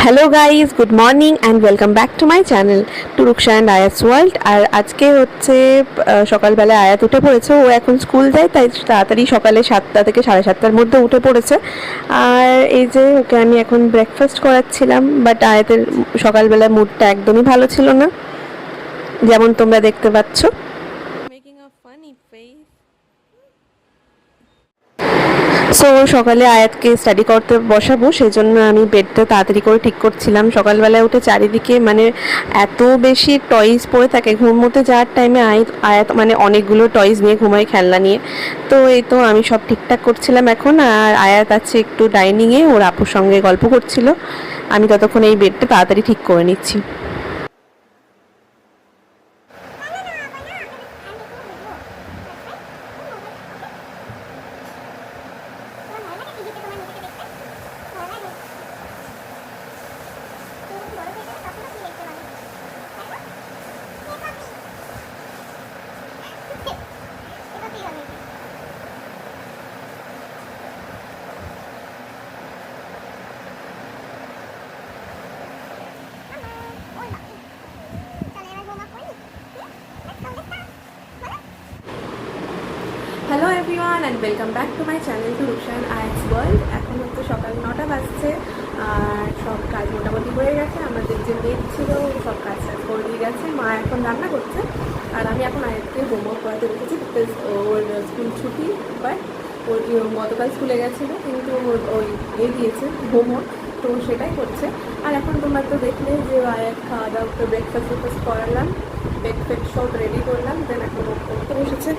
Hello guys, good morning and welcome back to my channel Turuksha and Ayat's world. আর আজকে হচ্ছে সকালবেলায় আয়াত উঠে পড়েছে। ও এখন স্কুল যায়, তাই তাড়াতাড়ি সকালে 7টা থেকে 7:30টার মধ্যে উঠে পড়েছে। আর এই যে ওকে আমি এখন ব্রেকফাস্ট করাচ্ছিলাম, বাট আয়াতের সকালবেলায় মুডটা একদমই ভালো ছিল না, যেমন তোমরা দেখতে পাচ্ছ। সো সকালে আয়াতকে স্টাডি করতে বসাবো, সেই জন্য আমি বেডটা তাড়াতাড়ি করে ঠিক করছিলাম। সকালবেলায় উঠে চারিদিকে মানে এত বেশি টয়েস পড়ে থাকে, ঘুমোতে যাওয়ার টাইমে আয়াত মানে অনেকগুলো টয়েস নিয়ে ঘুমায়, খেলনা নিয়ে। তো এই তো আমি সব ঠিকঠাক করছিলাম এখন। আর আয়াত আছে একটু ডাইনিংয়ে, ওর আপুর সঙ্গে গল্প করছিল। আমি ততক্ষণ এই বেডটা তাড়াতাড়ি ঠিক করে নিচ্ছি। Hello everyone and welcome back to my channel Turuksha and Ayat's world. এখন হচ্ছে সকাল 9টা বাজছে আর সব কাজ মোটামুটি হয়ে গেছে। আমাদের যে মেড ছিল সব কাজ করে দিয়ে গেছে। মা এখন রান্না করছে আর আমি এখন আয়াতকে হোমওয়ার্ক করাতে রেখেছি, বিকজ ওর স্কুল ছুটি। বাট ওর গতকাল স্কুলে গেছিলো, কিন্তু ওই দিয়েছে হোমওয়ার্ক, তো সেটাই করছে। আর এখন তোমরা তো দেখলে যে আয়াত খাওয়া দাওয়া ব্রেকফাস্ট করালাম, ব্রেকফাস্ট সব রেডি করলাম, দেন এখন ও পড়তে বসেছে।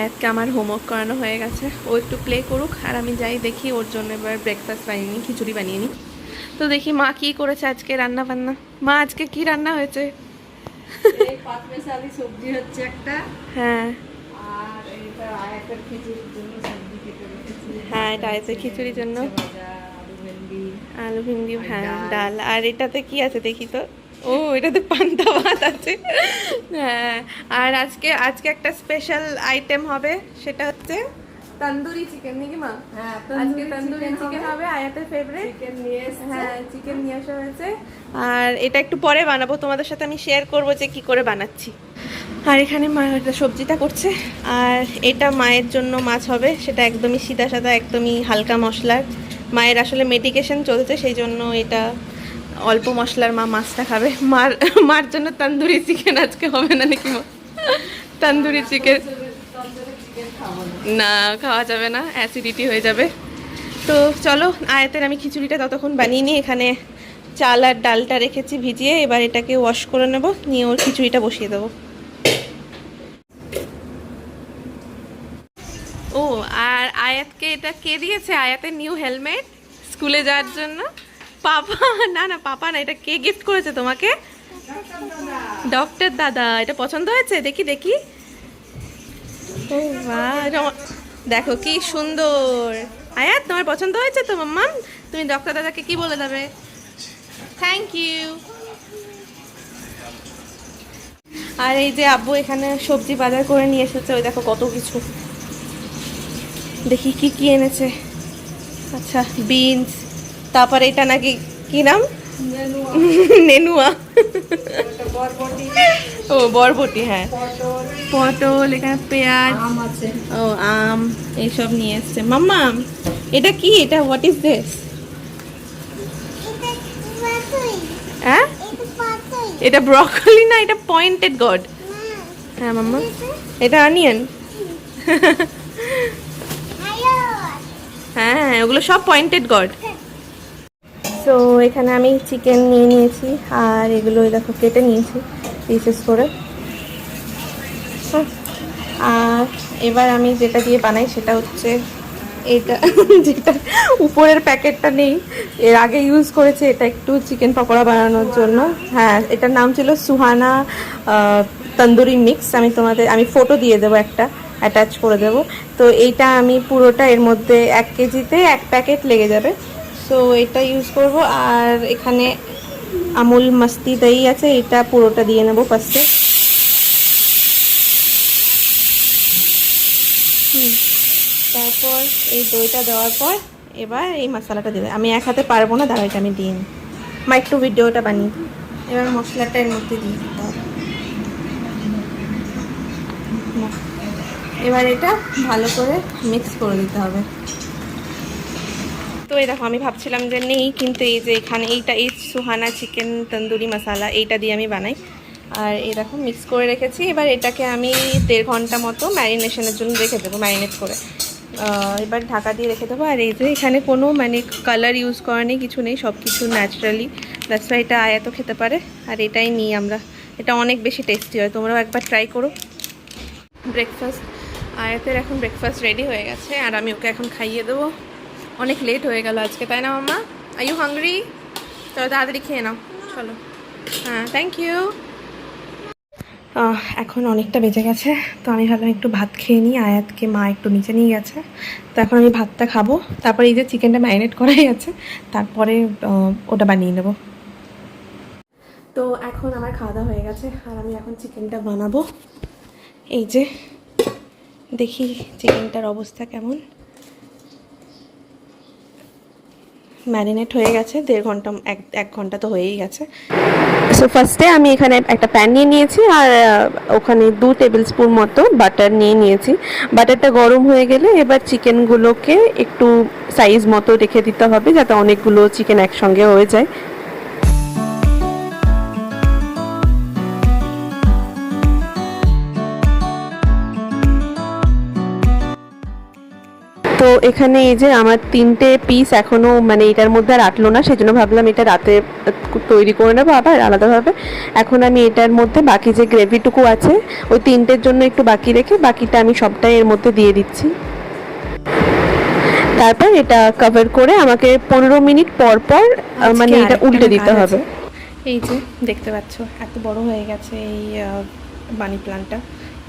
আয়াতকে আমার হোমওয়ার্ক করানো হয়ে গেছে, ও একটু প্লে করুক আর আমি যাই দেখি ওর জন্য এবার ব্রেকফাস্ট বানিয়ে নিই, খিচুড়ি বানিয়ে নিই। তো দেখি মা কি করেছে আজকে রান্না বান্না। মা আজকে কি রান্না হয়েছে? সবজি হচ্ছে একটা, হ্যাঁ আর এটা আয়াতের খিচুড়ির জন্য সবজি কেটে রেখেছি। হ্যাঁ, এটা আয়াতের খিচুড়ির জন্য আলু ভিন্ডি, হ্যাঁ ডাল। আর এটাতে কি আছে দেখি তো? ও, এটাতে পান্তা ভাত আছে। হ্যাঁ, আর আজকে একটা স্পেশাল আইটেম হবে, সেটা হচ্ছে তন্দুরি চিকেন, নাকি মা? হ্যাঁ, আজকে তন্দুরি চিকেন হবে, আয়াতের ফেভারিট। চিকেন নিয়ে এসেছে। হ্যাঁ, চিকেন নিয়ে আসা হয়েছে। আর এটা একটু পরে বানাবো, তোমাদের সাথে আমি শেয়ার করবো যে কি করে বানাচ্ছি। আর এখানে মা এটা সবজিটা করছে, আর এটা মায়ের জন্য মাছ হবে, সেটা একদমই সিধা সাদা, একদমই হালকা মশলার। মায়ের আসলে মেডিকেশন চলছে, সেই জন্য এটা অল্প মশলার মা মাছটা খাবে। মার জন্য তন্দুরি চিকেন আজকে হবে না নাকি মা? তন্দুরি চিকেন না, খাওয়া যাবে না, অ্যাসিডিটি হয়ে যাবে। তো চলো, আয়াতের আমি খিচুড়িটা ততক্ষণ বানিয়ে নিই। এখানে চাল আর ডালটা রেখেছি ভিজিয়ে, এবার এটাকে ওয়াশ করে নেব, নিয়ে ওর খিচুড়িটা বসিয়ে দেবো। ও, আর আয়াতকে এটা কে দিয়েছে? আয়াতের নিউ হেলমেট, স্কুলে যাওয়ার জন্য। পাপা? না না, পাপা না, এটা কে গিফট করেছে তোমাকে? ডক্টর দাদা। এটা পছন্দ হয়েছে? দেখি দেখি। ও বাহ, দেখো কি সুন্দর। আয়াত, তোমার পছন্দ হয়েছে তো মাম্মা? তুমি ডক্টর দাদাকে কি বলে দেবে? Thank you. আর এই যে আব্বু এখানে সবজি বাজার করে নিয়ে এসেছে, ওই দেখো কত কিছু। দেখি কি কি এনেছে। আচ্ছা, বিনস, তারপরে এটা নাকি কি নাম? নেনুয়া। ও, বরবটি, হ্যাঁ, পটল, এখানে পেঁয়াজ, ও আম, এইসব নিয়ে এসছে। মাম্মা, এটা কি? এটা হোয়াট ইজ দিস? হ্যাঁ, এটা ব্রকলি না, এটা পয়েন্টেড গড। হ্যাঁ মাম্মা, এটা অনিয়ন। হ্যাঁ, ওগুলো সব পয়েন্টেড গড। সো এখানে আমি চিকেন নিয়ে নিয়েছি, আর এগুলো দেখো কেটে নিয়েছি পিসেস করে। আর এবার আমি যেটা দিয়ে বানাই সেটা হচ্ছে এটা যেটা উপরের প্যাকেটটা নেই, এর আগে ইউজ করেছে এটা একটু চিকেন পকোড়া বানানোর জন্য। হ্যাঁ, এটার নাম ছিল সুহানা তন্দুরি মিক্স। আমি ফটো দিয়ে দেবো, একটা অ্যাটাচ করে দেবো। তো এইটা আমি পুরোটা, এর মধ্যে 1 কেজিতে 1 প্যাকেট লেগে যাবে। সো এটা ইউজ করব। আর এখানে আমুল মাস্তি দই আছে, এটা পুরোটা দিয়ে নেবো ফার্স্টে। তারপর এই দইটা দেওয়ার পর এবার এই মশলাটা দেবে। আমি এক হাতে পারবো না, দাঁড়াইটা আমি দিই মা একটু ভিডিওটা বানিয়ে দিই। এবার মশলাটা এর মধ্যে দিয়ে দিতে হবে। এবার এটা ভালো করে মিক্স করে দিতে হবে। তো এই দেখো, আমি ভাবছিলাম যে নেই, কিন্তু এই যে এখানে এই সুহানা চিকেন তন্দুরি মশলা এইটা দিয়ে আমি বানাই। আর এই দেখো মিক্স করে রেখেছি। এবার এটাকে আমি 1.5 ঘন্টা মতো ম্যারিনেশনের জন্য রেখে দেবো, ম্যারিনেট করে। এবার ঢাকা দিয়ে রেখে দেবো। আর এই যে এখানে কোনো কালার ইউজ করা নেই, কিছু নেই, সব কিছু ন্যাচারালি। দ্যাটস ওয়াই এটা আয়াতও খেতে পারে। আর এটাই নিই আমরা, এটা অনেক বেশি টেস্টি হয়, তোমরাও একবার ট্রাই করো। ব্রেকফাস্ট, আয়াতের এখন ব্রেকফাস্ট রেডি হয়ে গেছে, আর আমি ওকে এখন খাইয়ে দেবো। অনেক লেট হয়ে গেল আজকে, তাই না মাম্মা? Are you hungry? চলো তাড়াতাড়ি খেয়ে নাও, চলো। হ্যাঁ, থ্যাংক ইউ। এখন অনেকটা বেজে গেছে, তো আমি ভাবলাম একটু ভাত খেয়ে নিই। আয়াতকে মা একটু নিচে নিয়ে গেছে, তো এখন আমি ভাতটা খাবো। তারপরে এই যে চিকেনটা ম্যারিনেট করাই আছে, তারপরে ওটা বানিয়ে নেব। তো এখন আমার খাওয়া দাওয়া হয়ে গেছে, আর আমি এখন চিকেনটা বানাবো। এই যে দেখি চিকেনটার অবস্থা কেমন। ম্যারিনেট হয়ে গেছে 1.5 ঘন্টা, 1 ঘন্টা তো হয়েই গেছে। সো ফার্স্টে আমি এখানে একটা প্যান নিয়ে নিয়েছি, আর ওখানে 2 টেবিল স্পুন মতো বাটার নিয়ে নিয়েছি। বাটারটা গরম হয়ে গেলে এবার চিকেনগুলোকে একটু সাইজ মতো রেখে দিতে হবে, যাতে অনেকগুলো চিকেন একসঙ্গে হয়ে যায়। তো এখানে এই যে আমার 3টে পিস এখনও এটার মধ্যে আর আটলো না, সেজন্য ভাবলাম এটা রাতে তৈরি করে নেবো আবার আলাদাভাবে। এখন আমি এটার মধ্যে বাকি যে গ্রেভিটুকু আছে ওই 3টের জন্য একটু বাকি রেখে বাকিটা আমি সবটাই এর মধ্যে দিয়ে দিচ্ছি। তারপর এটা কভার করে আমাকে 15 মিনিট পর পর এটা উল্টে দিতে হবে। এই যে দেখতে পাচ্ছ এত বড় হয়ে গেছে এই মানি প্ল্যান্টটা।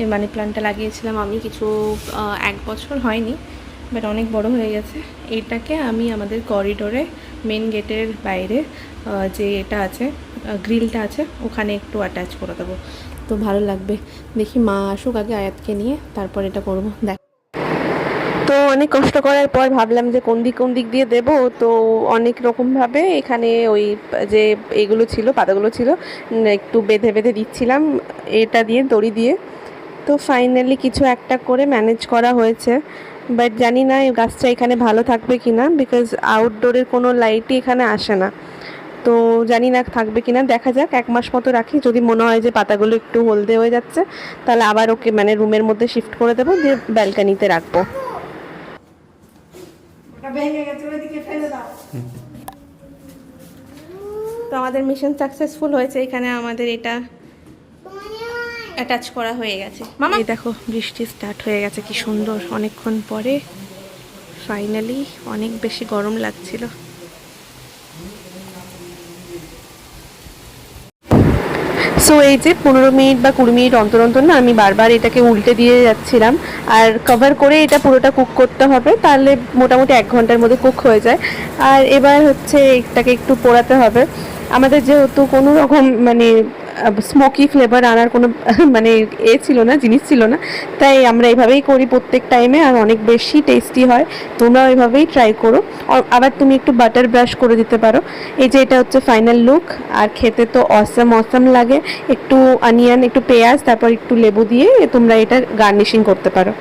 এই মানি প্ল্যান্টটা লাগিয়েছিলাম আমি কিছু 1 বছর হয়নি, বাট অনেক বড় হয়ে গেছে। এইটাকে আমি আমাদের করিডোরে মেন গেটের বাইরে যে এটা আছে, গ্রিলটা আছে, ওখানে একটু অ্যাটাচ করে দেবো, তো ভালো লাগবে। দেখি মা আসুক আগে আয়াতকে নিয়ে, তারপর এটা করবো। দেখ, তো অনেক কষ্ট করার পর ভাবলাম যে কোন দিক দিয়ে দেব। তো অনেক রকমভাবে এখানে ওই যে এইগুলো ছিল, পাতাগুলো ছিল, একটু বেঁধে দিচ্ছিলাম এটা দিয়ে, দড়ি দিয়ে। তো ফাইনালি কিছু একটা করে ম্যানেজ করা হয়েছে, বাট জানি না এই গাছটা এখানে ভালো থাকবে কি না, বিকজ আউটডোরের কোনো লাইটই এখানে আসে না। তো জানি না থাকবে কি না, দেখা যাক। 1 মাস মতো রাখি, যদি মনে হয় যে পাতাগুলো একটু হলদে হয়ে যাচ্ছে তাহলে আবার ওকে রুমের মধ্যে শিফট করে দেবো, দিয়ে ব্যালকানিতে রাখবো। তো আমাদের মিশন সাকসেসফুল হয়েছে, এখানে আমাদের এটা অ্যাটাচ করা হয়ে গেছে। মামা এই দেখো বৃষ্টি স্টার্ট হয়ে গেছে, কি সুন্দর। অনেকক্ষণ পরে ফাইনালি, অনেক বেশি গরম লাগছিল। সো এই যে 15 মিনিট বা 20 মিনিট অন্তর অন্তর না আমি বারবার এটাকে উল্টে দিয়ে যাচ্ছিলাম, আর কভার করে এটা পুরোটা কুক করতে হবে, তাহলে মোটামুটি 1 ঘন্টার মধ্যে কুক হয়ে যায়। আর এবার হচ্ছে এটাকে একটু পোড়াতে হবে। আমাদের যেহেতু কোনো রকম স্মোকি ফ্লেভার আনার কোনো ছিল না, জিনিস ছিল না, তাই আমরা এইভাবেই করি প্রত্যেক টাইমে, আর অনেক বেশি টেস্টি হয়। তোমরাও এইভাবেই ট্রাই করো। আবার তুমি একটু বাটার ব্রাশ করে দিতে পারো। এই যে এটা হচ্ছে ফাইনাল লুক, আর খেতে তো অসম লাগে। একটু অনিয়ন, একটু পেঁয়াজ, তারপর একটু লেবু দিয়ে তোমরা এটা গার্নিশিং করতে পারো।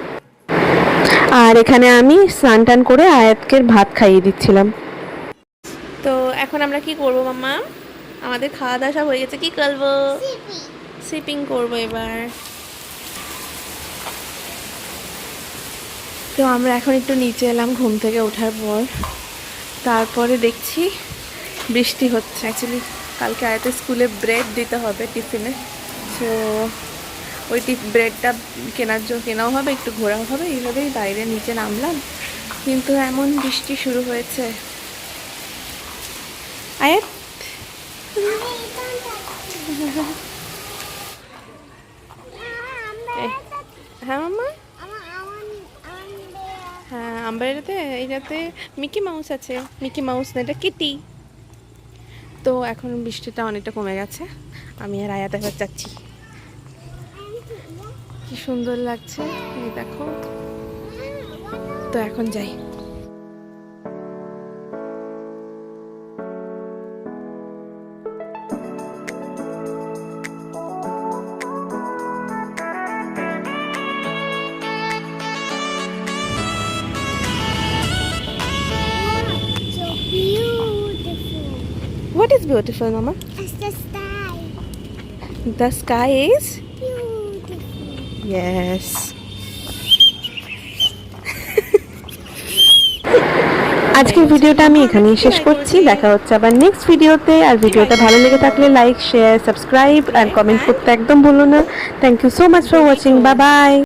আর এখানে আমি স্নান টান করে আয়াতকে ভাত খাইয়ে দিচ্ছিলাম। তো এখন আমরা কি করব মাম্মা? আমাদের খাওয়া দাওয়া সব হয়ে গেছে, কি করবো? সিপিং করবো এবার। তো আমরা এখন একটু নিচে এলাম ঘুম থেকে ওঠার পর। তারপরে দেখছি বৃষ্টি হচ্ছে। অ্যাকচুয়ালি কালকে আয়াতের স্কুলে ব্রেড দিতে হবে টিফিনে, সো ওই ব্রেডটা কেনাও হবে, একটু ঘোরাও হবে। এইভাবেই বাইরে নিচে নামলাম, কিন্তু এমন বৃষ্টি শুরু হয়েছে। আয়াত হ্যাঁ মামা, হ্যাঁ আমব্রেলাতে এইটাতে মিকি মাউস আছে। মিকি মাউস না, এটা কিটি। তো এখন বৃষ্টিটা অনেকটা কমে গেছে, আমি আর আয়াত এবার যাচ্ছি। কি সুন্দর লাগছে এই দেখো। তো এখন যাই। What is beautiful, Mama? It's the sky. The sky is Beautiful. yes. আজকের ভিডিওটা আমি এখানেই শেষ করছি। দেখা হচ্ছে আবার নেক্সট ভিডিওতে। আর ভিডিওটা ভালো লেগে থাকলে লাইক, শেয়ার, সাবস্ক্রাইব আর কমেন্ট করতে একদম ভুলো না। Thank you so much for watching. Bye by.